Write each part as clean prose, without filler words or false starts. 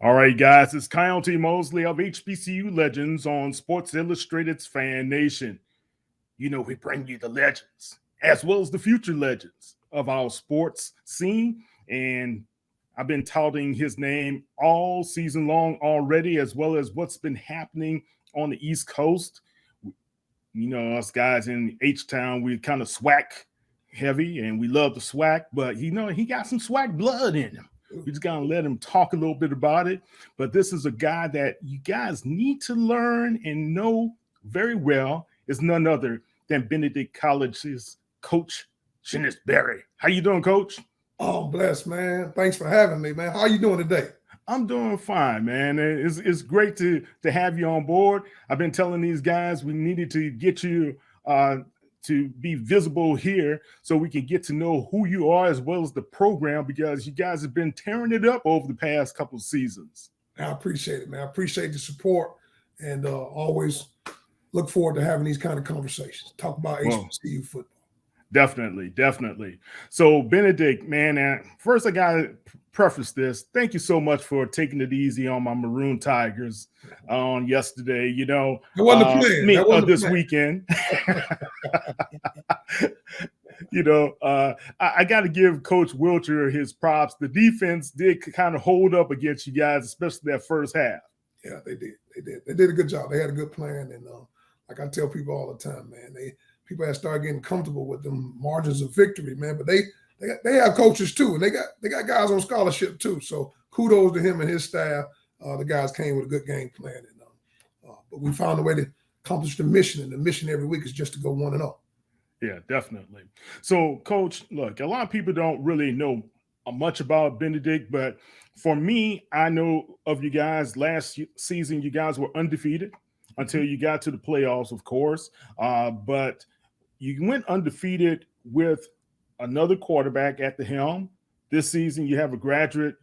All right, guys, it's Kyle T. Mosley of HBCU Legends on Sports Illustrated's Fan Nation. You know, we bring you the legends as well as the future legends of our sports scene. And I've been touting his name all season long already, as well as what's been happening on the East Coast. You know, us guys in H-Town, we kind of SWAC heavy, and we love the SWAC, but you know, he got some SWAC blood in him. We just gotta let him talk a little bit about it. But this is a guy that you guys need to learn and know very well. Is none other than Benedict College's Coach Chennis Berry. How you doing, Coach? Oh, blessed, man. Thanks for having me, man. How you doing today? I'm doing fine, man. It's great to have you on board. I've been telling these guys we needed to get you to be visible here so we can get to know who you are as well as the program, because you guys have been tearing it up over the past couple of seasons. I appreciate it, man. I appreciate the support, and always look forward to having these kind of conversations. Talk about HBCU football. Definitely. So, Benedict, man, first I got to preface this. Thank you so much for taking it easy on my Maroon Tigers on yesterday. You know, it wasn't the plan. This weekend. You know, I got to give Coach Wilcher his props. The defense did kind of hold up against you guys, especially that first half. Yeah, they did. They did a good job. They had a good plan, and like I tell people all the time, man, people have started getting comfortable with them margins of victory, man. But they have coaches too, and they got guys on scholarship too. So kudos to him and his staff. The guys came with a good game plan, and but we found a way to accomplish the mission. And the mission every week is just to go 1-0. Yeah, definitely. So, Coach, look, a lot of people don't really know much about Benedict, but for me, I know of you guys. Last season, you guys were undefeated until you got to the playoffs, of course. But you went undefeated with another quarterback at the helm. This season, you have a graduate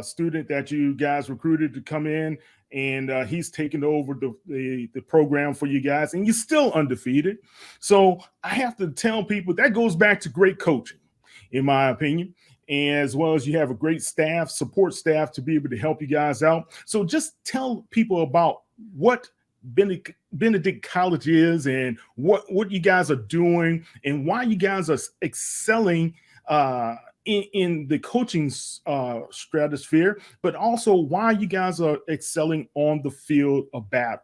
student that you guys recruited to come in, and he's taken over the program for you guys, and you're still undefeated. So I have to tell people that goes back to great coaching, in my opinion, and as well as you have a great staff, support staff to be able to help you guys out. So just tell people about what Benedict College is and what you guys are doing and why you guys are excelling in the coaching stratosphere, but also why you guys are excelling on the field of battle.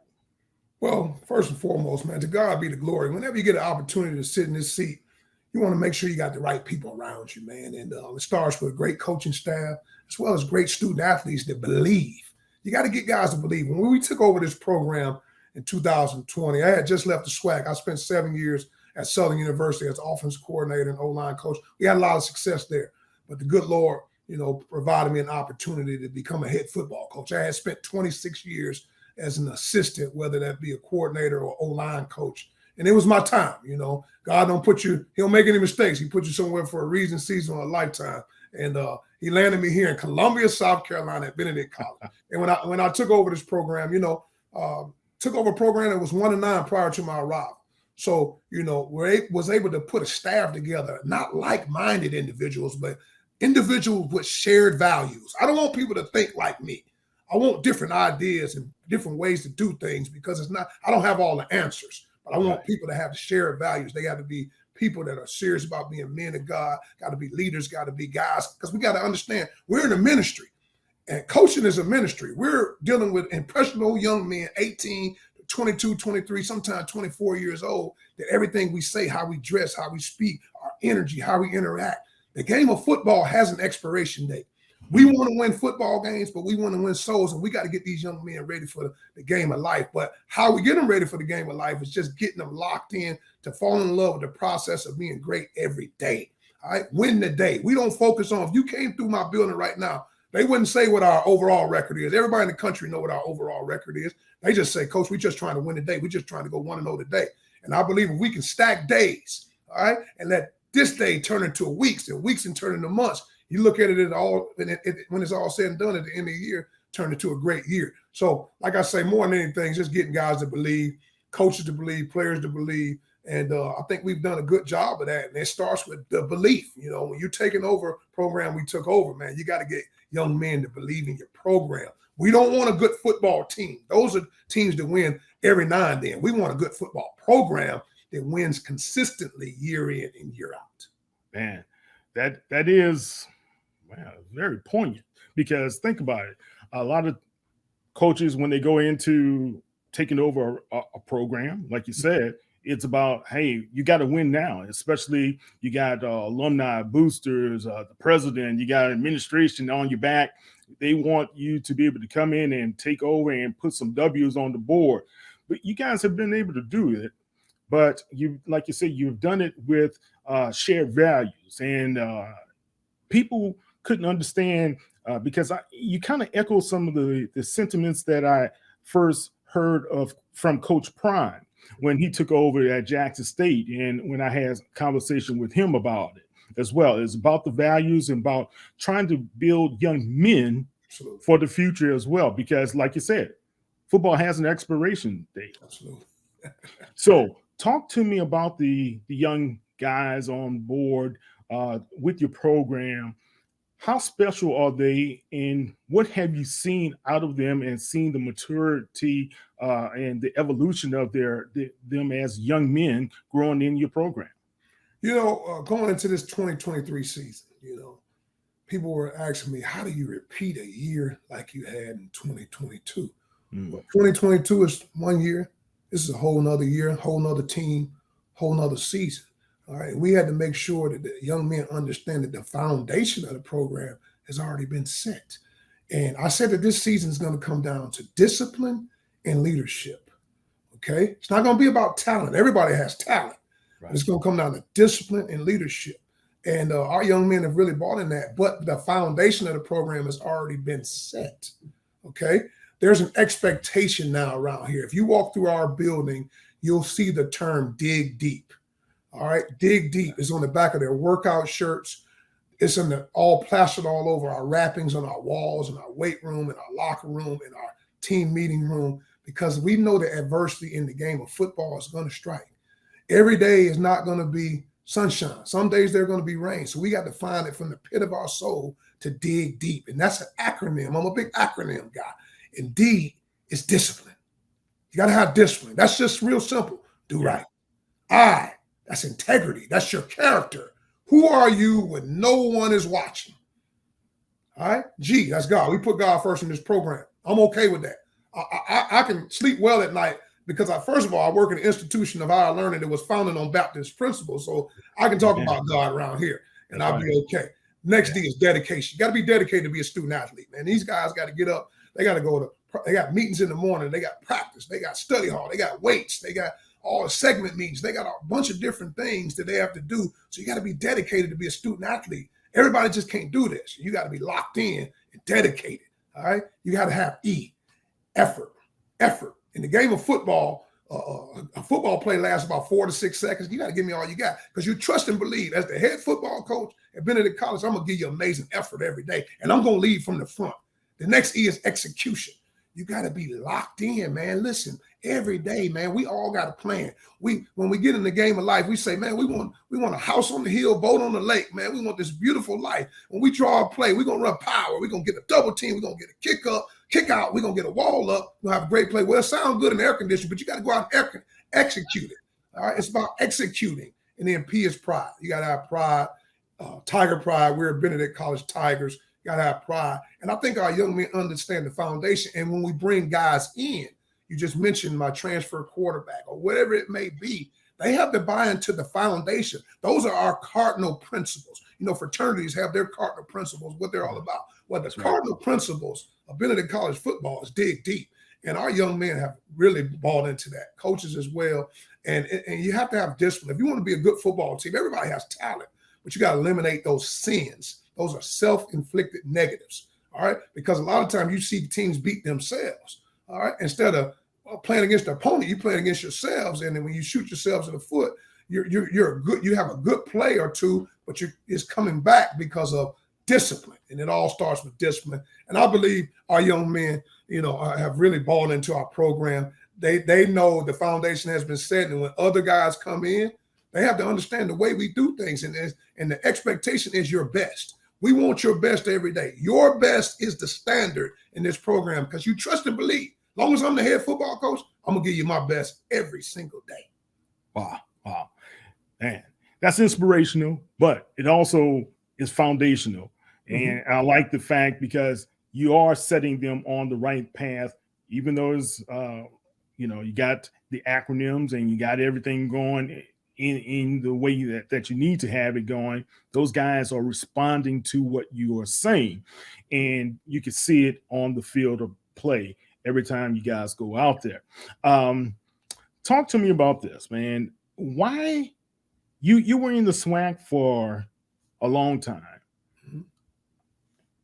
Well, first and foremost, man, to God be the glory. Whenever you get an opportunity to sit in this seat, you want to make sure you got the right people around you, man. And it starts with a great coaching staff as well as great student athletes that believe. You got to get guys to believe. When we took over this program in 2020, I had just left the SWAC. I spent 7 years at Southern University as offensive coordinator and O-line coach. We had a lot of success there. But the good Lord, you know, provided me an opportunity to become a head football coach. I had spent 26 years as an assistant, whether that be a coordinator or O-line coach. And it was my time, you know. God don't put you, he don't make any mistakes. He put you somewhere for a reason, season, or a lifetime. And he landed me here in Columbia, South Carolina at Benedict College. And when I took over this program, you know, took over a program that was 1-9 prior to my arrival. So, you know, was able to put a staff together, not like-minded individuals, but individuals with shared values. I don't want people to think like me. I want different ideas and different ways to do things, because I don't have all the answers, but I want people to have the shared values. They got to be people that are serious about being men of God, got to be leaders, got to be guys, because we got to understand we're in a ministry, and coaching is a ministry. We're dealing with impressionable young men, 18, 22, 23, sometimes 24 years old, that everything we say, how we dress, how we speak, our energy, how we interact. The game of football has an expiration date. We want to win football games, but we want to win souls, and we got to get these young men ready for the game of life. But how we get them ready for the game of life is just getting them locked in to fall in love with the process of being great every day. All right, win the day. We don't focus on, if you came through my building right now, they wouldn't say what our overall record is. Everybody in the country know what our overall record is. They just say, Coach, we're just trying to win the day. We're just trying to go 1-0 today. And I believe if we can stack days, all right, and let this day turn into weeks and weeks and turn into months, you look at it when it's all said and done at the end of the year, turn into a great year. So, like I say, more than anything, just getting guys to believe, coaches to believe, players to believe. And I think we've done a good job of that. And it starts with the belief. You know, when you're taking over a program we took over, man, you got to get young men to believe in your program. We don't want a good football team. Those are teams that win every now and then. We want a good football program that wins consistently year in and year out. Man, that is very poignant, because think about it. A lot of coaches, when they go into taking over a program, like you said, it's about, hey, you got to win now, especially you got alumni, boosters, the president, you got administration on your back. They want you to be able to come in and take over and put some W's on the board. But you guys have been able to do it. But you, like you said, you've done it with shared values, and people couldn't understand because you kind of echo some of the sentiments that I first heard of from Coach Prime when he took over at Jackson State, and when I had a conversation with him about it as well. It's about the values and about trying to build young men Absolutely. for the future as well, because like you said, football has an expiration date. Absolutely. So talk to me about the young guys on board with your program. How special are they, and what have you seen out of them and seen the maturity and the evolution of them as young men growing in your program? Going into this 2023 season, people were asking me, how do you repeat a year like you had in 2022? Well, 2022 is 1 year. This is a whole nother year, whole nother team, whole nother season. All right. We had to make sure that the young men understand that the foundation of the program has already been set. And I said that this season is going to come down to discipline and leadership. Okay. It's not going to be about talent. Everybody has talent. Right. It's going to come down to discipline and leadership. And our young men have really bought in that. But the foundation of the program has already been set. Okay. There's an expectation now around here. If you walk through our building, you'll see the term dig deep. All right. Dig deep is on the back of their workout shirts. It's all plastered all over our wrappings on our walls, in our weight room, in our locker room, in our team meeting room, because we know that adversity in the game of football is going to strike. Every day is not going to be sunshine. Some days they're going to be rain. So we got to find it from the pit of our soul to dig deep. And that's an acronym. I'm a big acronym guy. And D is discipline. You got to have discipline. That's just real simple. Do right. I, that's integrity. That's your character. Who are you when no one is watching? All right. G, that's God. We put God first in this program. I'm okay with that. I can sleep well at night because first of all, I work in an institution of higher learning that was founded on Baptist principles. So I can talk about God around here and I'll be okay. Next D is dedication. You got to be dedicated to be a student athlete, man. These guys got to get up. They got to they got meetings in the morning. They got practice. They got study hall. They got weights. They got all the segment meetings. They got a bunch of different things that they have to do. So you got to be dedicated to be a student athlete. Everybody just can't do this. You got to be locked in and dedicated. All right. You got to have E, effort. In the game of football, a football play lasts about 4 to 6 seconds. You got to give me all you got because you trust and believe. As the head football coach at Benedict College, I'm going to give you amazing effort every day. And I'm going to lead from the front. The next E is execution. You got to be locked in, man. Listen, every day, man, we all got a plan. When we get in the game of life, we say, man, we want a house on the hill, boat on the lake, man. We want this beautiful life. When we draw a play, we're going to run power. We're going to get a double team. We're going to get a kick up, kick out. We're going to get a wall up. We'll have a great play. Well, it sounds good in the air conditioning, but you got to go out and execute it. All right. It's about executing. And then P is pride. You got to have pride, Tiger pride. We're at Benedict College Tigers. You got to have pride. And I think our young men understand the foundation. And when we bring guys in, you just mentioned my transfer quarterback or whatever it may be, they have to buy into the foundation. Those are our cardinal principles. Fraternities have their cardinal principles, what they're all about. Well, the cardinal principles of Benedict College football is dig deep. And our young men have really bought into that, coaches as well. And you have to have discipline. If you want to be a good football team, everybody has talent, but you got to eliminate those sins. Those are self-inflicted negatives, all right? Because a lot of times you see teams beat themselves, all right? Instead of playing against the opponent, you're playing against yourselves, and then when you shoot yourselves in the foot, you have a good play or two, but it's coming back because of discipline, and it all starts with discipline. And I believe our young men, have really bought into our program. They know the foundation has been set, and when other guys come in, they have to understand the way we do things, and the expectation is your best. We want your best every day. Your best is the standard in this program because you trust and believe. As long as I'm the head football coach, I'm going to give you my best every single day. Wow. Man, that's inspirational, but it also is foundational. And I like the fact because you are setting them on the right path, even though it's, you got the acronyms and you got everything going in the way that you need to have it going. Those guys are responding to what you are saying, and you can see it on the field of play every time you guys go out there. Talk to me about this, man. Why you were in the SWAC for a long time.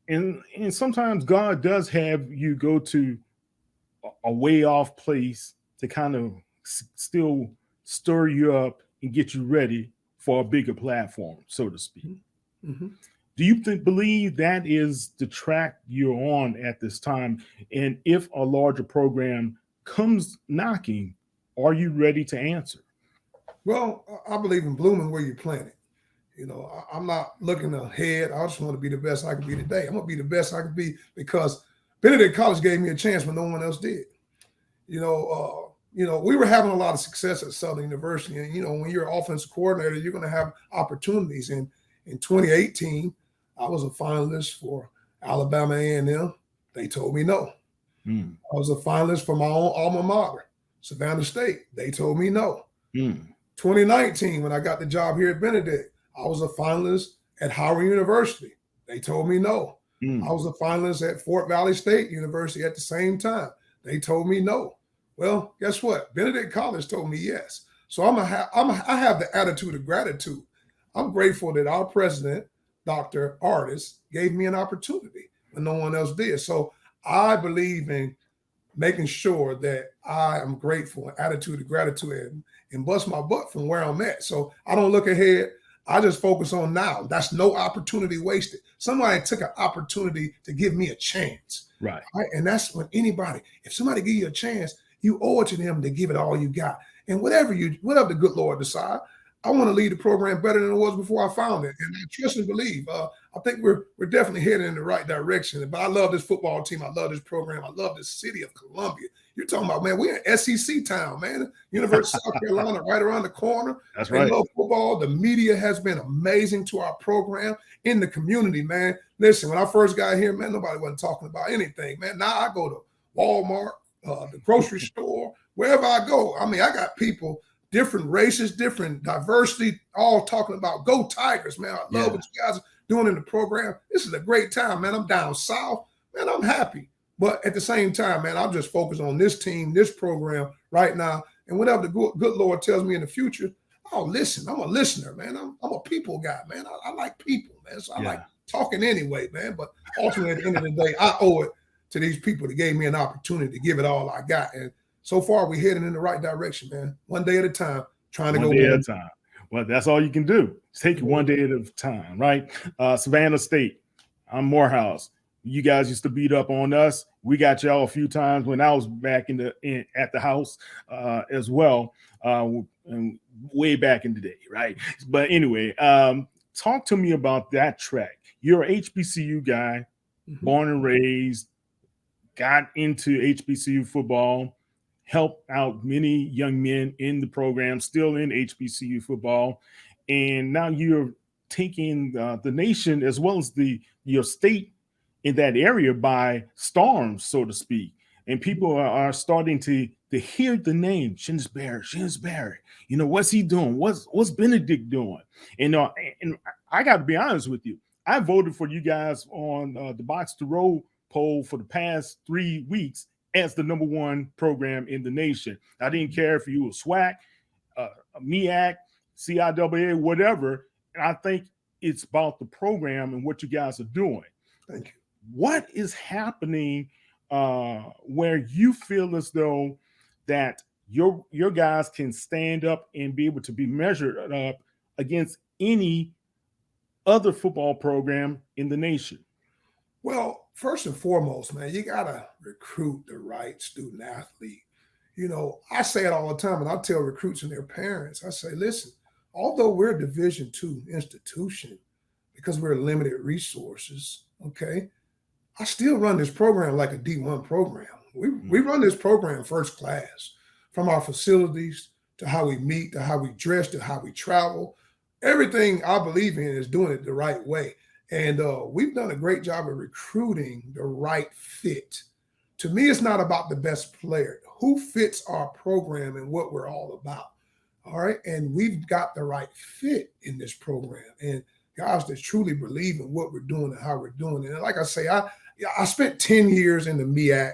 And sometimes God does have you go to a way off place to kind of still stir you up and get you ready for a bigger platform, so to speak. Do you believe that is the track you're on at this time? And if a larger program comes knocking, are you ready to answer? Well, I believe in blooming where you plant it. I'm not looking ahead. I just want to be the best I can be today. I'm going to be the best I can be because Benedict College gave me a chance when no one else did. We were having a lot of success at Southern University. And, when you're an offensive coordinator, you're going to have opportunities. And in 2018, I was a finalist for Alabama A&M. They told me no. I was a finalist for my own alma mater, Savannah State. They told me no. 2019, when I got the job here at Benedict, I was a finalist at Howard University. They told me no. I was a finalist at Fort Valley State University at the same time. They told me no. Well, guess what? Benedict College told me yes. So I have the attitude of gratitude. I'm grateful that our president, Dr. Artis, gave me an opportunity when no one else did. So I believe in making sure that I am grateful, an attitude of gratitude, and bust my butt from where I'm at. So I don't look ahead. I just focus on now. That's no opportunity wasted. Somebody took an opportunity to give me a chance. Right. And that's when if somebody give you a chance, you owe it to them to give it all you got. And whatever the good Lord decide, I want to lead the program better than it was before I found it. And I trust and believe. I think we're definitely heading in the right direction. But I love this football team. I love this program. I love this city of Columbia. You're talking about, man, we're in SEC town, man. University of South Carolina right around the corner. That's right. I love football. The media has been amazing to our program in the community, man. Listen, when I first got here, man, nobody wasn't talking about anything, man. Now I go to Walmart, the grocery store, wherever I go. I mean, I got people, different races, different diversity, all talking about go Tigers, man. I love what you guys are doing in the program. This is a great time, man. I'm down south, man. I'm happy. But at the same time, man, I'm just focused on this team, this program right now. And whatever the good Lord tells me in the future, I'll listen. I'm a listener, man. I'm a people guy, man. I like people, man. So I like talking anyway, man. But ultimately, at the end of the day, I owe it to these people that gave me an opportunity to give it all I got. And so far, we're heading in the right direction, man. One day at a time, trying to go one day at a time. Well, that's all you can do. Take it one day at a time, right? Savannah State, I'm Morehouse. You guys used to beat up on us. We got y'all a few times when I was back at the house as well, and way back in the day, right? But anyway, talk to me about that track. You're an HBCU guy, born and raised, got into HBCU football, helped out many young men in the program, still in HBCU football, and now you're taking the nation as well as your state in that area by storm, so to speak. And people are starting to hear the name Chennis Berry. What's he doing? What's Benedict doing? And I got to be honest with you. I voted for you guys on the Box to Row poll for the past 3 weeks as the number one program in the nation. I didn't care if you were SWAC, MEAC, CIAA, whatever. And I think it's about the program and what you guys are doing. Thank you. What is happening where you feel as though that your guys can stand up and be able to be measured up against any other football program in the nation? Well, first and foremost, man, you got to recruit the right student athlete. I say it all the time, and I tell recruits and their parents, I say, listen, although we're a Division II institution, because we're limited resources, okay, I still run this program like a D1 program. We run this program first class, from our facilities to how we meet, to how we dress, to how we travel. Everything I believe in is doing it the right way. And we've done a great job of recruiting the right fit. To me, it's not about the best player. Who fits our program and what we're all about? All right. And we've got the right fit in this program. And guys that truly believe in what we're doing and how we're doing it. And like I say, I spent 10 years in the MEAC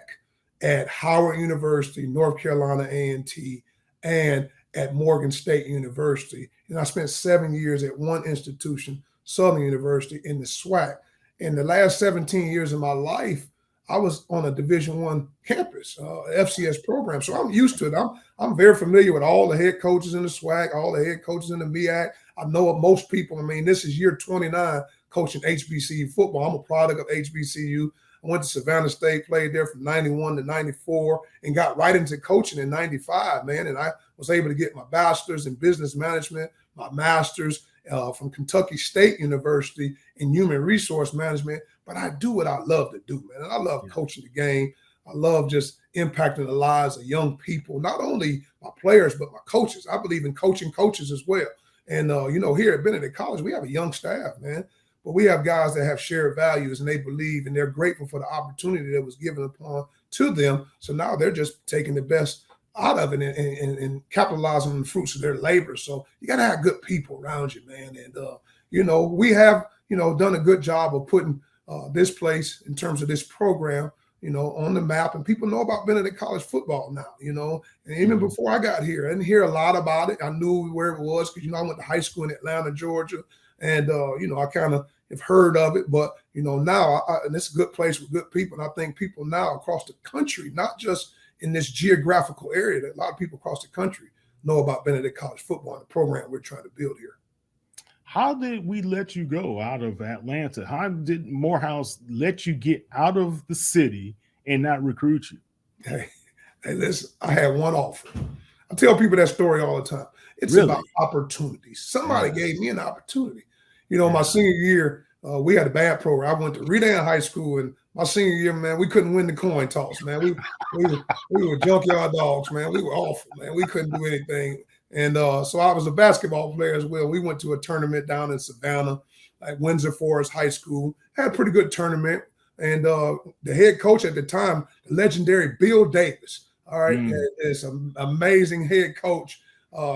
at Howard University, North Carolina A&T, and at Morgan State University. And I spent 7 years at one institution, Southern University, in the SWAC. In the last 17 years of my life, I was on a Division I campus, FCS program. So I'm used to it. I'm very familiar with all the head coaches in the SWAC, all the head coaches in the MEAC. I know of most people. I mean, this is year 29 coaching HBCU football. I'm a product of HBCU. I went to Savannah State, played there from 91 to 94, and got right into coaching in 95, man. And I was able to get my bachelor's in business management, my master's from Kentucky State University in human resource management. But I do what I love to do, man. And I love coaching the game. I love just impacting the lives of young people, not only my players, but my coaches. I believe in coaching coaches as well. And, here at Benedict College, we have a young staff, man. But we have guys that have shared values, and they believe, and they're grateful for the opportunity that was given upon to them. So now they're just taking the best out of it and capitalizing on the fruits of their labor. So you got to have good people around you, man. And, we have, done a good job of putting this place in terms of this program, on the map. And people know about Benedict College football now, and even before I got here, I didn't hear a lot about it. I knew where it was because, I went to high school in Atlanta, Georgia. And, I kind of have heard of it. But, now, and it's a good place with good people. And I think people now across the country, not just in this geographical area, that a lot of people across the country know about Benedict College football and the program we're trying to build here. How did we let you go out of Atlanta? How did Morehouse let you get out of the city and not recruit you? Hey, listen, I had one offer. I tell people that story all the time. It's Really? about opportunities. Somebody gave me an opportunity. My senior year, we had a bad program. I went to Redan High School, and my senior year, man, we couldn't win the coin toss, man. We were junkyard dogs, man. We were awful, man. We couldn't do anything. And so I was a basketball player as well. We went to a tournament down in Savannah, like Windsor Forest High School. Had a pretty good tournament. And the head coach at the time, the legendary Bill Davis, all right, is an amazing head coach.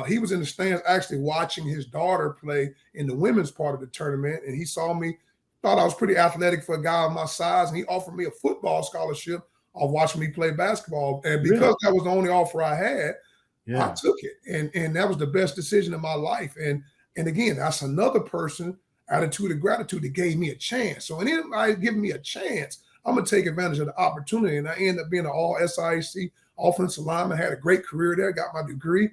He was in the stands actually watching his daughter play in the women's part of the tournament. And he saw me, thought I was pretty athletic for a guy of my size. And he offered me a football scholarship of watching me play basketball. And because that was the only offer I had, I took it. And that was the best decision of my life. And again, that's another person, attitude of gratitude, that gave me a chance. So anybody giving me a chance, I'm going to take advantage of the opportunity. And I ended up being an all SIAC offensive lineman, had a great career there, got my degree.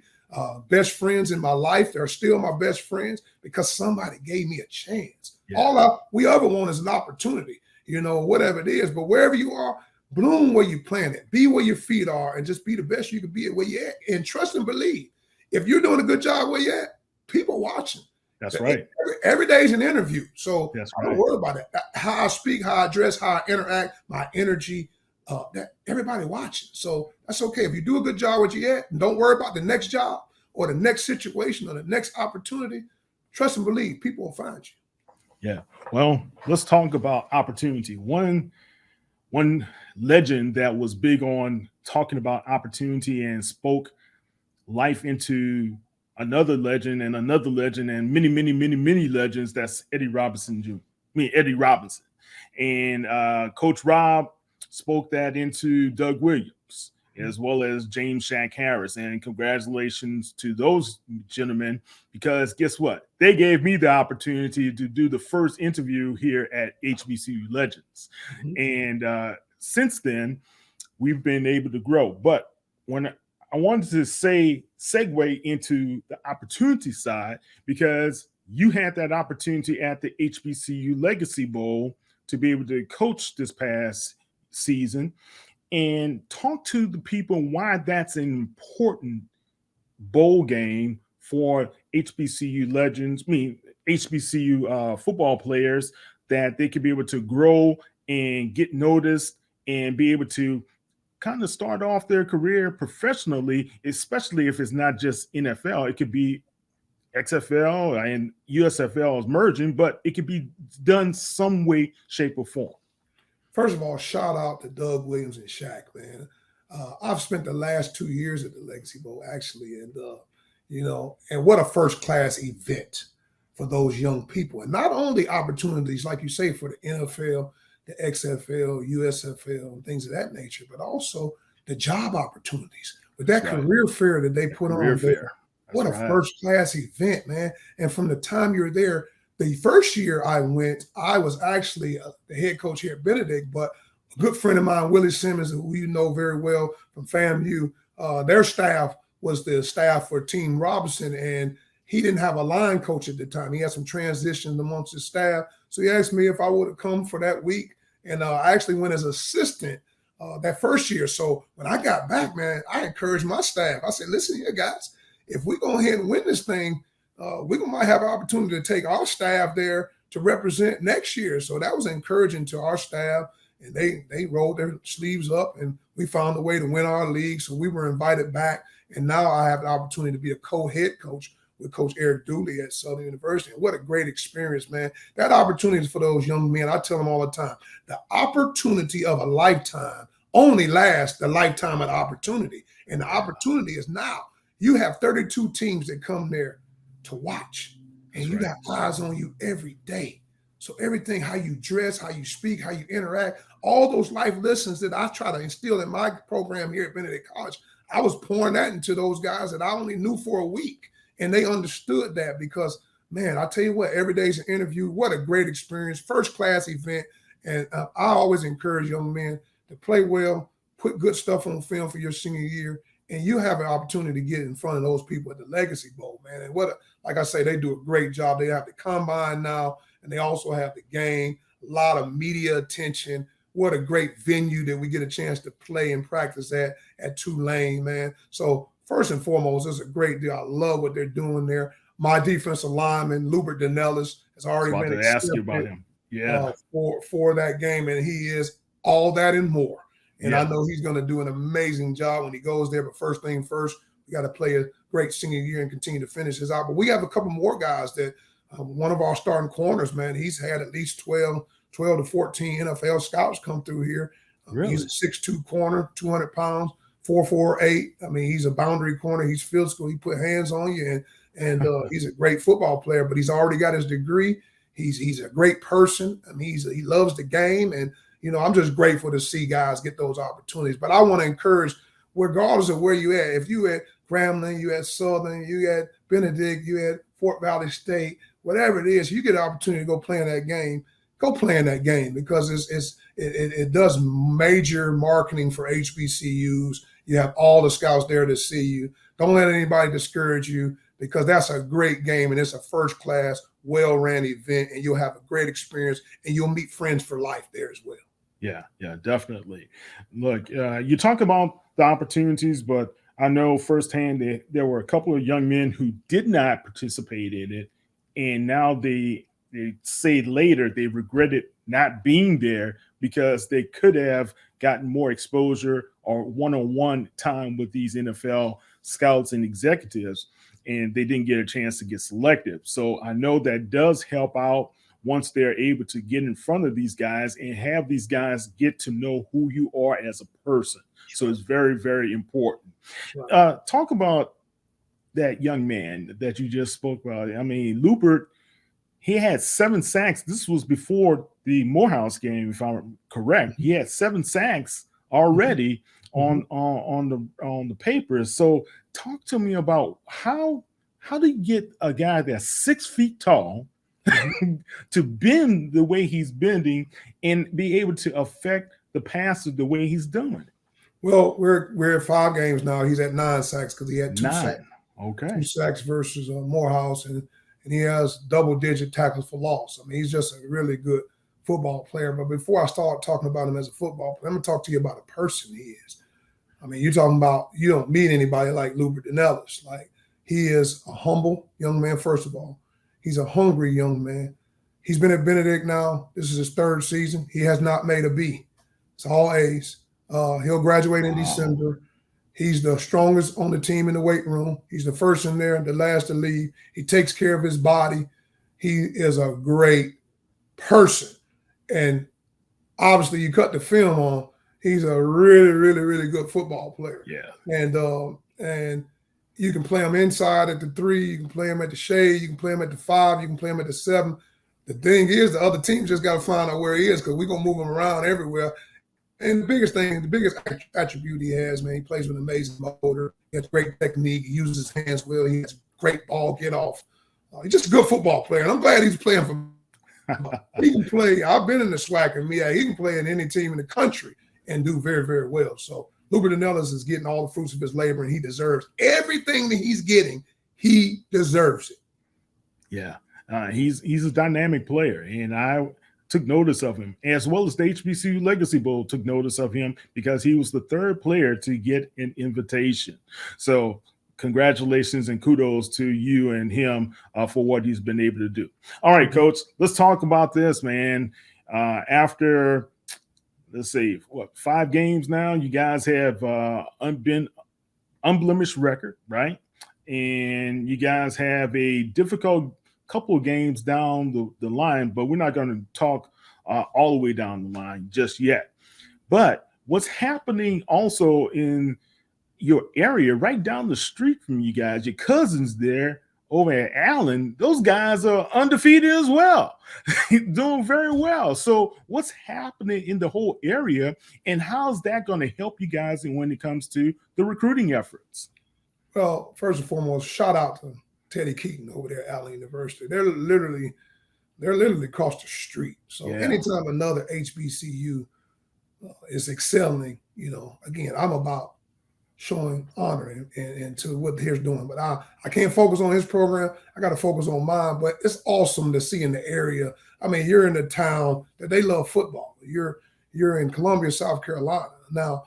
Best friends in my life. They're still my best friends because somebody gave me a chance. Yeah. All we ever want is an opportunity, whatever it is. But wherever you are, bloom where you plant it. Be where your feet are and just be the best you can be at where you're at. And trust and believe. If you're doing a good job where you're at, people watching. That's right. Every day is an interview. So That's I don't worry about it. How I speak, how I dress, how I interact, my energy, that everybody watching. So that's okay. If you do a good job where you're at, and don't worry about the next job or the next situation or the next opportunity, trust and believe, people will find you. Yeah. Well, let's talk about opportunity. One legend that was big on talking about opportunity and spoke life into another legend and many, many, many, many legends. That's Eddie Robinson. Eddie Robinson. And Coach Rob spoke that into Doug Williams, as well as James Shaq Harris. And congratulations to those gentlemen, because guess what? They gave me the opportunity to do the first interview here at HBCU Legends. And since then, we've been able to grow. But when I wanted to segue into the opportunity side, because you had that opportunity at the HBCU Legacy Bowl to be able to coach this past season and talk to the people why that's an important bowl game for HBCU Legends. HBCU football players, that they could be able to grow and get noticed and be able to kind of start off their career professionally, especially if it's not just NFL. It could be XFL and USFL is merging, but it could be done some way, shape, or form. First of all, shout out to Doug Williams and Shaq, man. I've spent the last 2 years at the Legacy Bowl, actually, and and what a first-class event for those young people. And not only opportunities, like you say, for the NFL, the XFL, USFL, and things of that nature, but also the job opportunities. With that career fair that they put on there, what a first-class event, man. And from the time you're there, the first year I went, I was actually the head coach here at Benedict, but a good friend of mine, Willie Simmons, who you know very well from FAMU, their staff was the staff for Team Robinson, and he didn't have a line coach at the time. He had some transitions amongst his staff. So he asked me if I would have come for that week, and I actually went as assistant that first year. So when I got back, man, I encouraged my staff. I said, listen here, guys, if we go ahead and win this thing, we might have an opportunity to take our staff there to represent next year. So that was encouraging to our staff, and they rolled their sleeves up, and we found a way to win our league. So we were invited back, and now I have the opportunity to be a co-head coach with Coach Eric Dooley at Southern University. And what a great experience, man. That opportunity is for those young men. I tell them all the time, the opportunity of a lifetime only lasts the lifetime of the opportunity. And the opportunity is now. You have 32 teams that come there to watch, and you got eyes on you every day. So everything, how you dress, how you speak, how you interact, all those life lessons that I try to instill in my program here at Benedict College, I was pouring that into those guys that I only knew for a week. And they understood that because, man, I tell you what, every day's an interview. What a great experience, first-class event. And I always encourage young men to play well, put good stuff on film for your senior year, and you have an opportunity to get in front of those people at the Legacy Bowl, man. And like I say, they do a great job. They have the combine now, and they also have the game, a lot of media attention. What a great venue that we get a chance to play and practice at Tulane, man. So first and foremost, it's a great deal. I love what they're doing there. My defensive lineman, Lubert Danellis, has already been accepted, ask you about him. Yeah. For that game, and he is all that and more. And I know he's going to do an amazing job when he goes there. But first thing first, we got to play a great senior year and continue to finish this out. But we have a couple more guys that one of our starting corners, man, he's had at least 12 to 14 NFL scouts come through here. Really? He's a 6'2" corner, 200 pounds, 4'4", I mean, he's a boundary corner. He's physical. He put hands on you, and he's a great football player. But he's already got his degree. He's a great person. I mean, he loves the game, and I'm just grateful to see guys get those opportunities. But I want to encourage, regardless of where you at, if you at Grambling, you at Southern, you at Benedict, you at Fort Valley State, whatever it is, you get an opportunity to go play in that game. Go play in that game because it does major marketing for HBCUs. You have all the scouts there to see you. Don't let anybody discourage you because that's a great game and it's a first-class, well-ran event, and you'll have a great experience and you'll meet friends for life there as well. Yeah, definitely. Look, you talk about the opportunities, but I know firsthand there were a couple of young men who did not participate in it, and now they say later they regretted not being there because they could have gotten more exposure or one-on-one time with these NFL scouts and executives, and they didn't get a chance to get selected. So I know that does help out once they're able to get in front of these guys and have these guys get to know who you are as a person. So it's very, very important. Talk about that young man that you just spoke about. I mean, Lubert, he had 7 sacks. This was before the Morehouse game, if I'm correct. He had 7 sacks already on the papers. So talk to me about how do you get a guy that's 6 feet tall to bend the way he's bending and be able to affect the passer the way he's doing? Well, we're at 5 games now. He's at 9 sacks because he had 2 sacks. Okay. 2 sacks versus Morehouse, and he has double-digit tackles for loss. I mean, he's just a really good football player. But before I start talking about him as a football player, I'm going to talk to you about the person he is. I mean, you're talking about you don't meet anybody like Lubert Danellis. Like, he is a humble young man, first of all. He's a hungry young man. He's been at Benedict now. This is his 3rd season. He has not made a B. It's all A's. He'll graduate in December. He's the strongest on the team in the weight room. He's the first in there, the last to leave. He takes care of his body. He is a great person. And obviously you cut the film on, he's a really, really, really good football player. Yeah. And you can play him inside at the 3, you can play him at the shade, you can play him at the 5, you can play him at the 7. The thing is, the other team just got to find out where he is, because we're going to move him around everywhere. And the biggest attribute he has, man, he plays with an amazing motor. He has great technique. He uses his hands well. He has great ball get off. He's just a good football player. And I'm glad he's playing for he can play. I've been in the SWAC and SIAC. He can play in any team in the country and do very, very well. So Lubert Ellis is getting all the fruits of his labor, and he deserves everything that he's getting. He deserves it. Yeah. He's a dynamic player, and I took notice of him, as well as the HBCU Legacy Bowl took notice of him, because he was the 3rd player to get an invitation. So congratulations and kudos to you and him for what he's been able to do. All right, Coach, let's talk about this, man. After, let's see, 5 games now, you guys have been unblemished record, right? And you guys have a difficult couple of games down the line, but we're not going to talk all the way down the line just yet. But what's happening also in your area, right down the street from you guys, your cousins there over at Allen, those guys are undefeated as well, doing very well. So what's happening in the whole area, and how's that going to help you guys when it comes to the recruiting efforts? Well, first and foremost, shout out to Teddy Keaton over there at Allen University. They're literally across the street. So anytime another HBCU is excelling, again, I'm about showing honor and to what they're doing. But I can't focus on his program. I got to focus on mine. But it's awesome to see in the area. I mean, you're in a town that they love football. You're in Columbia, South Carolina. Now,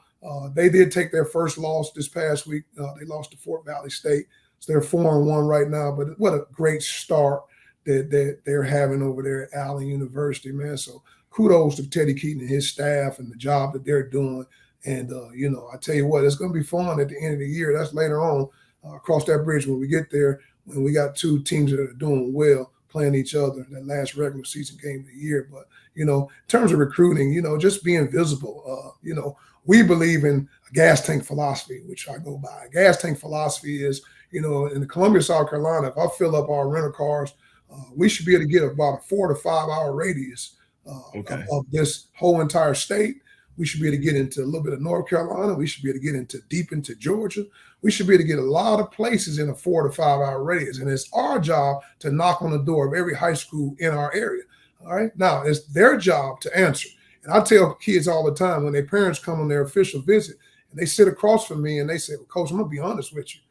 they did take their first loss this past week. They lost to Fort Valley State. So they're 4-1 right now, but what a great start that they're having over there at Allen University, man. So kudos to Teddy Keaton and his staff and the job that they're doing. And, I tell you what, it's going to be fun at the end of the year. That's later on, across that bridge when we get there, when we got 2 teams that are doing well, playing each other, that last regular season game of the year. But, in terms of recruiting, just being visible, we believe in a gas tank philosophy, which I go by. Gas tank philosophy is, in the Columbia, South Carolina, if I fill up our rental cars, we should be able to get about a 4 to 5 hour radius of this whole entire state. We should be able to get into a little bit of North Carolina. We should be able to get deep into Georgia. We should be able to get a lot of places in a 4 to 5 hour radius. And it's our job to knock on the door of every high school in our area. All right. Now, it's their job to answer. And I tell kids all the time when their parents come on their official visit and they sit across from me and they say, well, Coach, I'm going to be honest with you.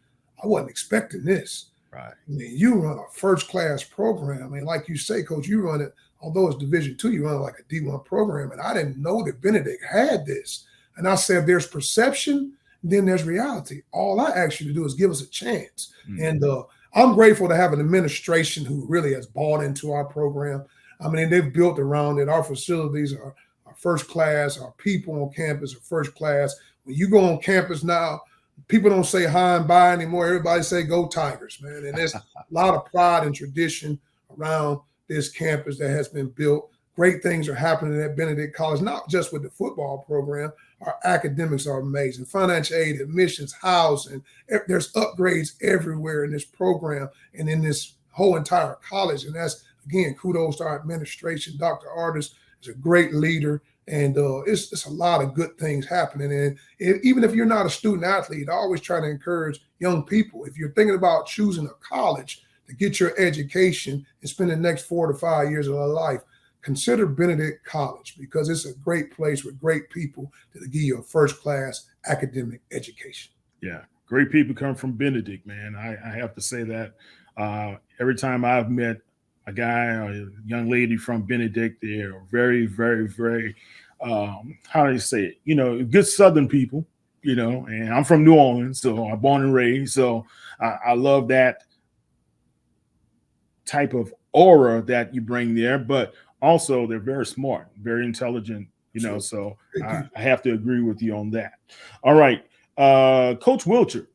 I wasn't expecting this. Right. I mean, you run a first-class program. I mean, like you say, Coach, you run it, although it's Division II, you run it like a D1 program. And I didn't know that Benedict had this. And I said, there's perception, then there's reality. All I ask you to do is give us a chance. Mm-hmm. And I'm grateful to have an administration who really has bought into our program. I mean, they've built around it. Our facilities are first class. Our people on campus are first class. When you go on campus now, people don't say hi and bye anymore. Everybody say go Tigers, man. And there's a lot of pride and tradition around this campus that has been built. Great things are happening at Benedict College, not just with the football program. Our academics are amazing. Financial aid, admissions, housing. There's upgrades everywhere in this program and in this whole entire college. And that's, again, kudos to our administration. Dr. Artis is a great leader. And it's a lot of good things happening. And even if you're not a student athlete, I always try to encourage young people, if you're thinking about choosing a college to get your education and spend the next 4 to 5 years of your life, consider Benedict College, because it's a great place with great people to give you a first-class academic education. Yeah, great people come from Benedict, man. I have to say that every time I've met a guy or a young lady from Benedict, they're very, very, very, how do you say it? Good Southern people, and I'm from New Orleans, so I'm born and raised. So I love that type of aura that you bring there, but also they're very smart, very intelligent, so I have to agree with you on that. All right. Coach Wilcher,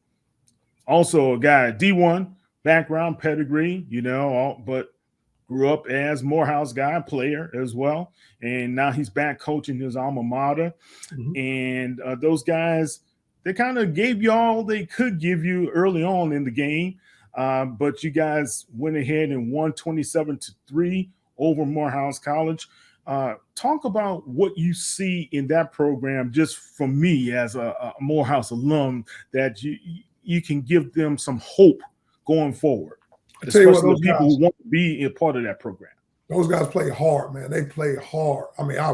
also a guy, D1 background, pedigree, but grew up as Morehouse guy, player as well. And now he's back coaching his alma mater. Mm-hmm. And those guys, they kind of gave you all they could give you early on in the game. But you guys went ahead and won 27-3 over Morehouse College. Talk about what you see in that program, just from me as a Morehouse alum, that you can give them some hope going forward, especially the people who want to be a part of that program. Those guys play hard, man. They play hard. I mean, I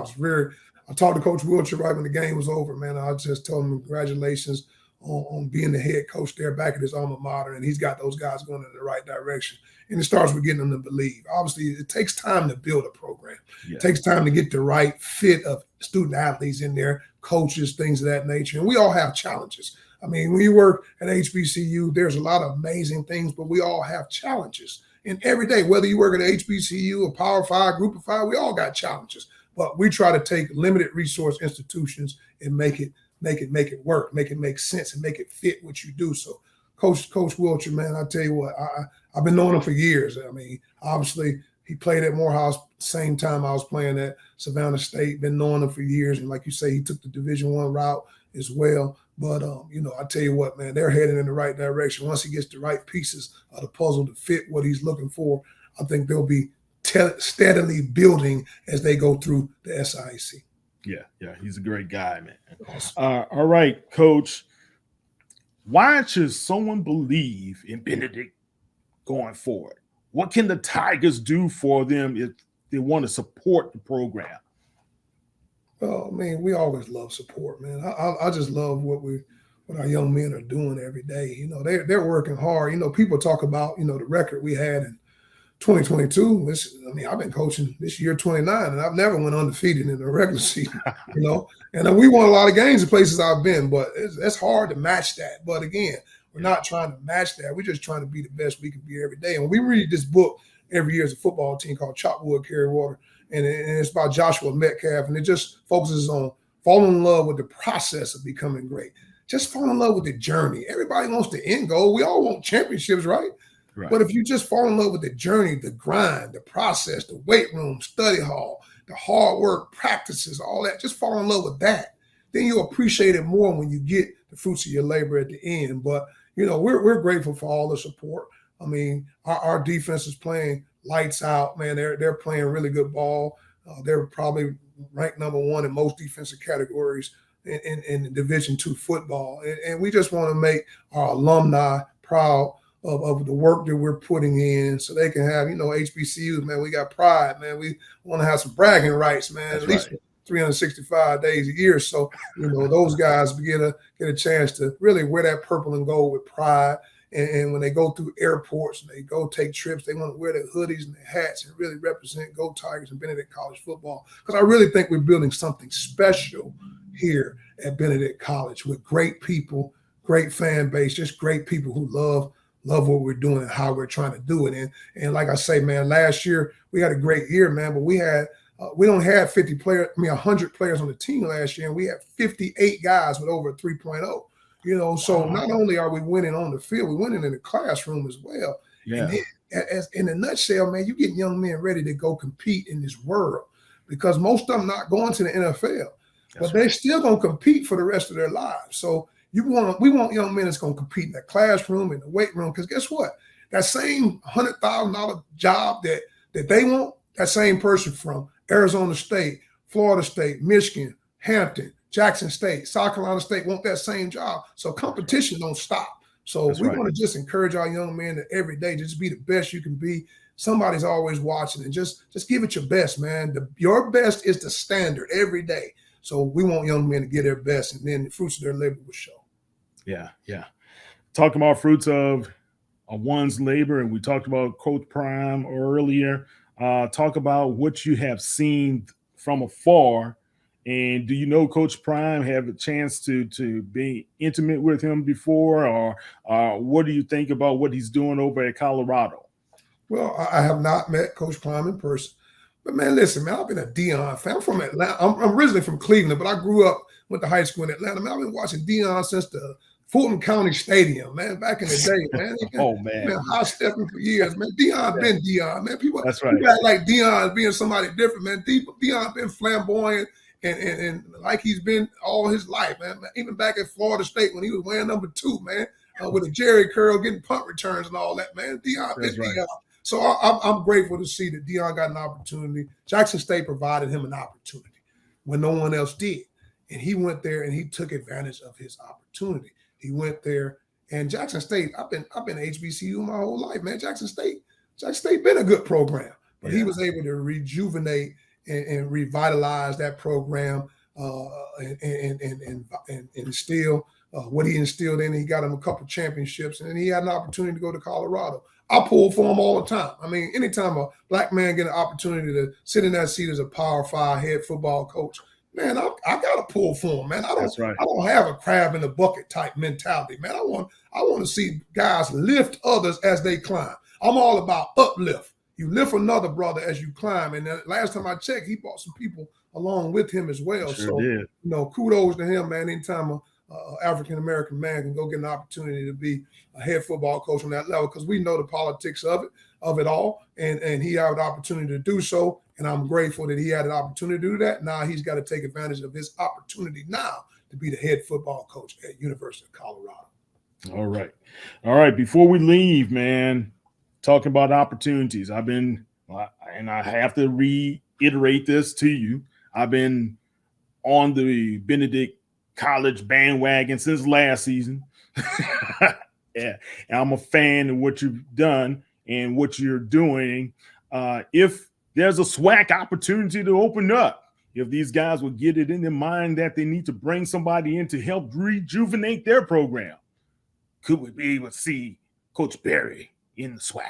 talked to Coach Wilcher right when the game was over, man. I just told him congratulations on being the head coach there back at his alma mater, and he's got those guys going in the right direction. And it starts with getting them to believe. Obviously, it takes time to build a program. Yeah. It takes time to get the right fit of student athletes in there, coaches, things of that nature. And we all have challenges. I mean, when you work at HBCU, there's a lot of amazing things, but we all have challenges. And every day, whether you work at HBCU, a Power 5, Group of 5, we all got challenges. But we try to take limited resource institutions and make it work, make it make sense, and make it fit what you do. So Coach Wilcher, man, I tell you what, I've been knowing him for years. I mean, obviously he played at Morehouse same time I was playing at Savannah State, been knowing him for years. And like you say, he took the Division I route as well. But, I tell you what, man, they're heading in the right direction. Once he gets the right pieces of the puzzle to fit what he's looking for, I think they'll be steadily building as they go through the SIAC. Yeah, he's a great guy, man. Awesome. All right, Coach. Why should someone believe in Benedict going forward? What can the Tigers do for them if they want to support the program? Well, I mean, we always love support, man. I just love what our young men are doing every day. They're working hard. People talk about, the record we had in 2022. I've been coaching this year 29, and I've never went undefeated in the regular season, And we won a lot of games in places I've been, but it's hard to match that. But again, we're not trying to match that. We're just trying to be the best we can be every day. And we read this book every year as a football team called Chop Wood, Carry Water. And it's by Joshua Metcalf, and it just focuses on falling in love with the process of becoming great. Just fall in love with the journey. Everybody wants the end goal. We all want championships, right? But if you just fall in love with the journey, the grind, the process, the weight room, study hall, the hard work, practices, all that, just fall in love with that. Then you'll appreciate it more when you get the fruits of your labor at the end. But, we're grateful for all the support. I mean, our defense is playing lights out, man. They're playing really good ball. They're probably ranked number one in most defensive categories in Division II football. And we just want to make our alumni proud of the work that we're putting in, so they can have, HBCUs, man. We got pride, man. We want to have some bragging rights, man. That's at least 365 days a year. So, those guys get a chance to really wear that purple and gold with pride. And when they go through airports and they go take trips, they want to wear their hoodies and their hats and really represent Go Tigers and Benedict College football. Because I really think we're building something special here at Benedict College with great people, great fan base, just great people who love what we're doing and how we're trying to do it. And like I say, man, last year we had a great year, man, but we don't have 100 players on the team last year, and we had 58 guys with over a 3.0. So not only are we winning on the field, we're winning in the classroom as well. Yeah. And then, as in a nutshell, man, you get young men ready to go compete in this world, because most of them not going to the NFL, but they're still going to compete for the rest of their lives. So we want young men that's going to compete in the classroom, in the weight room, because guess what? That same $100,000 job that they want, that same person from Arizona State, Florida State, Michigan, Hampton, Jackson State, South Carolina State want that same job. So competition don't stop. So we want to just encourage our young men to every day just be the best you can be. Somebody's always watching, and just give it your best, man. Your best is the standard every day. So we want young men to get their best, and then the fruits of their labor will show. Yeah. Talking about fruits of one's labor, and we talked about Coach Prime earlier. Talk about what you have seen from afar. And do you know Coach Prime? Have a chance to be intimate with him before, or what do you think about what he's doing over at Colorado? Well, I have not met Coach Klein in person. But, man, listen, man, I've been a Deion fan. I'm from Atlanta. I'm originally from Cleveland, but I grew up, went to high school in Atlanta. Man, I've been watching Deion since the Fulton County Stadium, man, back in the day, man. Oh, Been man. high stepping for years, man. Deion been Deion, man. People That's right. act like Deion being somebody different, man. Deion been flamboyant and like he's been all his life, man. Even back at Florida State when he was wearing number 2, man, with a Jerry curl, getting punt returns and all that, man. Deion been Deion. So I'm grateful to see that Deion got an opportunity. Jackson State provided him an opportunity when no one else did. And he went there and he took advantage of his opportunity. He went there, and Jackson State, I've been HBCU my whole life, man. Jackson State been a good program. But he was able to rejuvenate and revitalize that program and instill what he instilled in. He got him a couple of championships, and then he had an opportunity to go to Colorado. I pull for him all the time. I mean, anytime a black man get an opportunity to sit in that seat as a Power 5 head football coach, man, I got to pull for him, man. I don't have a crab in the bucket type mentality, man. I want to see guys lift others as they climb. I'm all about uplift. You lift another brother as you climb. And last time I checked, he brought some people along with him as well. Kudos to him, man. Anytime a African-American man can go get an opportunity to be a head football coach on that level, because we know the politics of it all, and he had an opportunity to do so, and I'm grateful that he had an opportunity to do that. Now he's got to take advantage of his opportunity now to be the head football coach at University of Colorado. All right. Before we leave, man, talking about opportunities, and I have to reiterate this to you, I've been on the Benedict College bandwagon since last season. And I'm a fan of what you've done and what you're doing. If there's a SWAC opportunity to open up, if these guys will get it in their mind that they need to bring somebody in to help rejuvenate their program, could we be able to see Coach Berry in the SWAC?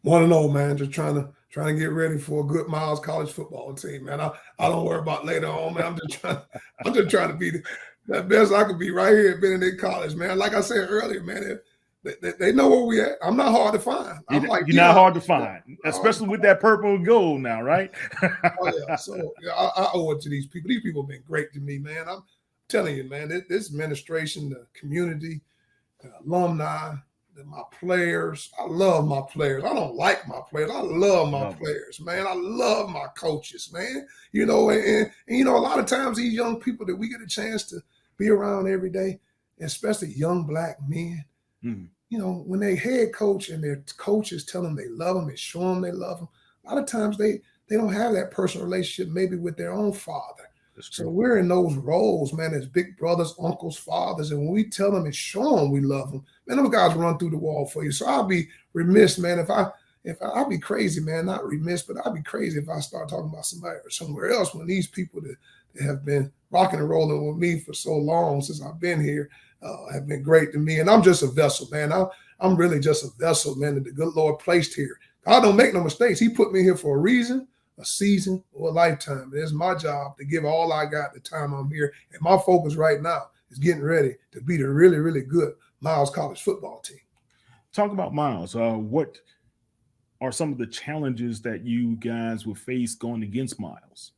Want to know, man. Just trying to get ready for a good Miles College football team, man. I don't worry about later on, man. I'm just trying to be the best I could be right here at Benedict College, man. Like I said earlier, man, they know where we at. I'm not hard to find. You're not hard to find, especially with that purple and gold now, right? Oh yeah. So I owe it to these people. These people have been great to me, man. I'm telling you, man. This administration, the community, the alumni, my players. I love my players. I don't like my players. I love my players, man. I love my coaches, man. You know, and you know, a lot of times these young people that we get a chance to be around every day, especially young black men, you know, when they head coach and their coaches tell them they love them and show them they love them, a lot of times they don't have that personal relationship maybe with their own father. So we're in those roles, man, as big brothers, uncles, fathers. And when we tell them and show them we love them, man, those guys run through the wall for you. So I'll be remiss, man, I'll be crazy, man, not remiss, but I'll be crazy if I start talking about somebody or somewhere else when these people that have been rocking and rolling with me for so long since I've been here have been great to me. And I'm just a vessel, man. I'm really just a vessel, man, that the good Lord placed here. God don't make no mistakes. He put me here for a reason, a season, or a lifetime. It's my job to give all I got the time I'm here. And my focus right now is getting ready to be the really, really good Miles College football team. Talk about Miles. What are some of the challenges that you guys will face going against Miles?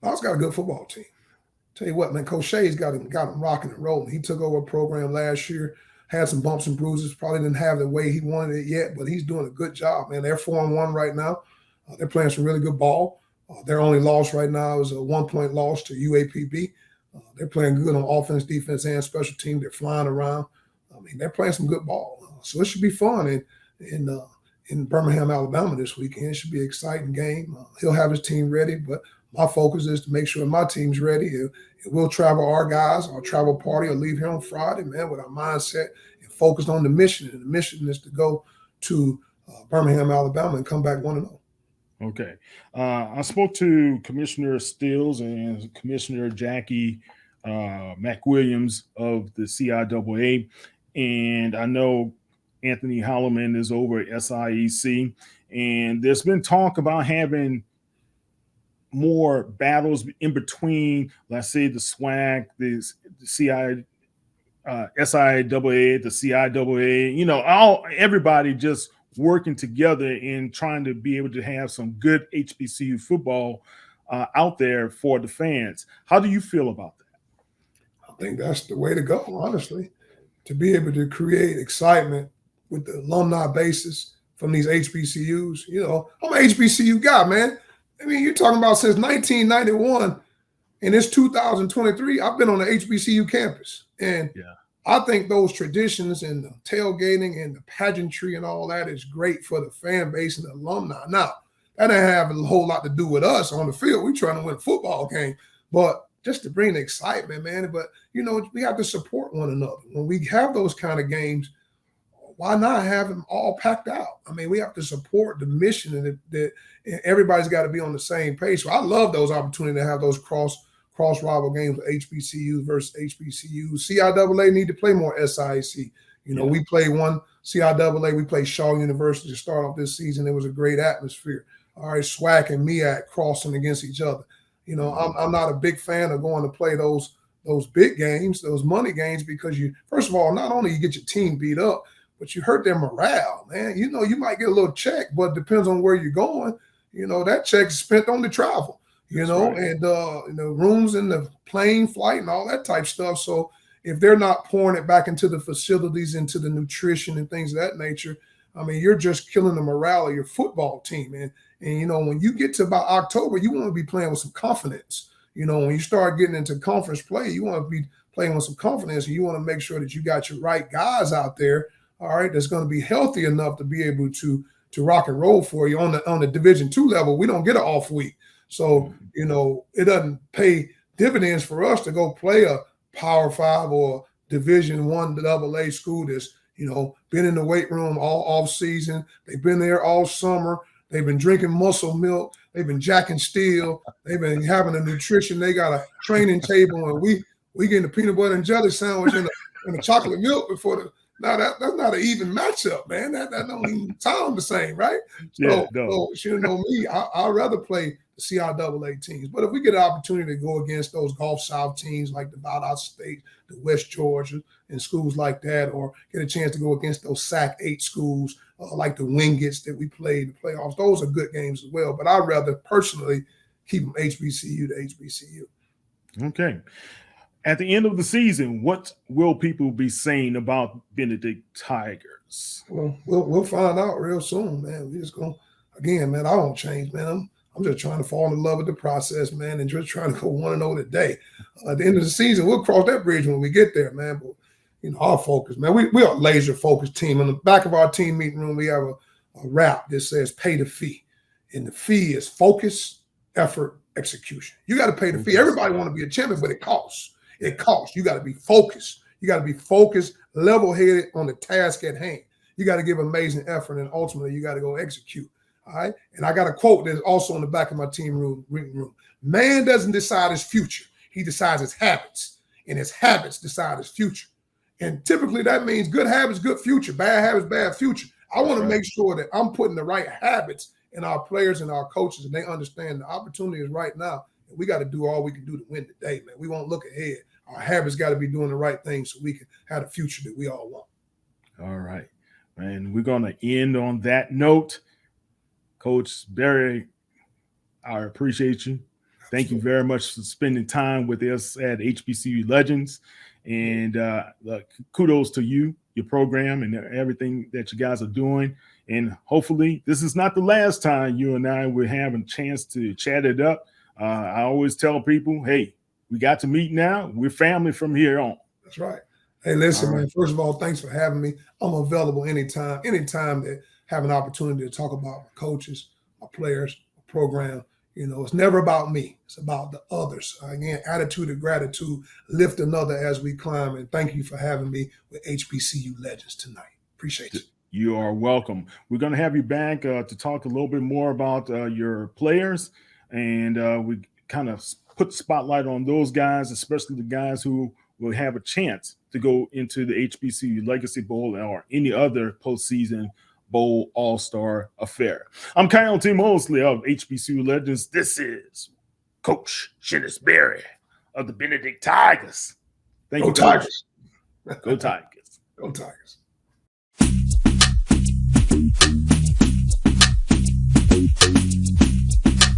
Miles got a good football team. Tell you what, man, Coach Shay's got him rocking and rolling. He took over a program last year, had some bumps and bruises, probably didn't have the way he wanted it yet, but he's doing a good job, man. They're 4-1 right now. They're playing some really good ball. Their only loss right now is a 1-point loss to UAPB. They're playing good on offense, defense, and special team. They're flying around. I mean, they're playing some good ball. So it should be fun in Birmingham, Alabama this weekend. It should be an exciting game. He'll have his team ready, but my focus is to make sure my team's ready. We'll travel our guys, our travel party, will leave here on Friday, man, with our mindset and focused on the mission. And the mission is to go to Birmingham, Alabama and come back 1-0. Okay. I spoke to Commissioner Stills and Commissioner Jackie McWilliams of the CIAA, and I know Anthony Holloman is over at SIAC, and there's been talk about having more battles in between, let's say, the SWAC, the SIAA, the CIAA, you know, everybody just working together in trying to be able to have some good HBCU football out there for the fans. How do you feel about that? I think that's the way to go, honestly, to be able to create excitement with the alumni basis from these HBCUs. You know, I'm an HBCU guy, man. I mean, you're talking about since 1991 and it's 2023, I've been on the HBCU campus. And I think those traditions and the tailgating and the pageantry and all that is great for the fan base and the alumni. Now, that didn't have a whole lot to do with us on the field. We're trying to win a football game, but just to bring the excitement, man. But, you know, we have to support one another. When we have those kind of games, why not have them all packed out? I mean, we have to support the mission, and that everybody's got to be on the same page. So I love those opportunities to have those cross rival games with HBCU versus HBCU. CIAA need to play more SIAC. You know, we played one CIAA. We played Shaw University to start off this season. It was a great atmosphere. All right, SWAC and SIAC crossing against each other. You know, I'm not a big fan of going to play those big games, those money games, because you, first of all, not only you get your team beat up, but you hurt their morale, man. You know, you might get a little check, but it depends on where you're going. You know, that check is spent on the travel, you know, and the rooms and the plane flight and all that type stuff. So if they're not pouring it back into the facilities, into the nutrition and things of that nature, I mean, you're just killing the morale of your football team. And you know, when you get to about October, you want to be playing with some confidence. You know, when you start getting into conference play, you want to be playing with some confidence, and you want to make sure that you got your right guys out there, all right, that's going to be healthy enough to be able to rock and roll for you on the Division II level. We don't get an off week. So, you know, it doesn't pay dividends for us to go play a Power 5 or Division I AA school that's, you know, been in the weight room all off season. They've been there all summer. They've been drinking muscle milk. They've been jacking steel. They've been having a nutrition. They got a training table, and we getting a peanut butter and jelly sandwich and a chocolate milk before the. Now that's not an even matchup, man. That don't even sound the same, right? So you know me, I'd rather play the CIAA teams. But if we get an opportunity to go against those Gulf South teams like the Valdosta State, the West Georgia, and schools like that, or get a chance to go against those SAC 8 schools like the Wingets that we played in the playoffs, those are good games as well. But I'd rather personally keep them HBCU to HBCU. Okay. At the end of the season, what will people be saying about Benedict Tigers? Well, we'll find out real soon, man. We just gonna, again, man, I won't change, man. I'm just trying to fall in love with the process, man, and just trying to go 1-0 today. At the end of the season, we'll cross that bridge when we get there, man. But you know, our focus, man, we are a laser focused team. On the back of our team meeting room, we have a wrap that says "Pay the fee," and the fee is focus, effort, execution. You got to pay the fee. Everybody want to be a champion, but it costs. It costs. You got to be focused. You got to be focused, level-headed on the task at hand. You got to give amazing effort, and ultimately, you got to go execute. All right. And I got a quote that's also in the back of my team room. Man doesn't decide his future. He decides his habits, and his habits decide his future. And typically, that means good habits, good future. Bad habits, bad future. I want to make sure that I'm putting the right habits in our players and our coaches, and they understand the opportunity is right now. And we got to do all we can do to win today, man. We won't look ahead. Our habits got to be doing the right thing so we can have the future that we all want. All right, man. We're going to end on that note. Coach Berry, I appreciate you. Thank you very much for spending time with us at HBCU Legends. And kudos to you, your program, and everything that you guys are doing. And hopefully this is not the last time you and I will have a chance to chat it up. I always tell people, hey, we got to meet now. We're family from here on. That's right. Hey, listen, man, first of all, thanks for having me. I'm available anytime that have an opportunity to talk about my coaches, my players, my program. You know, it's never about me. It's about the others. Again, attitude of gratitude, lift another as we climb. And thank you for having me with HBCU Legends tonight. Appreciate it. You are welcome. We're going to have you back to talk a little bit more about your players. And we kind of put the spotlight on those guys, especially the guys who will have a chance to go into the HBCU Legacy Bowl or any other postseason bowl all-star affair. I'm Kyle T. Mosley of HBCU Legends. This is Coach Chennis Berry of the Benedict Tigers. Thank you, Tigers. Go Tigers. Go Tigers.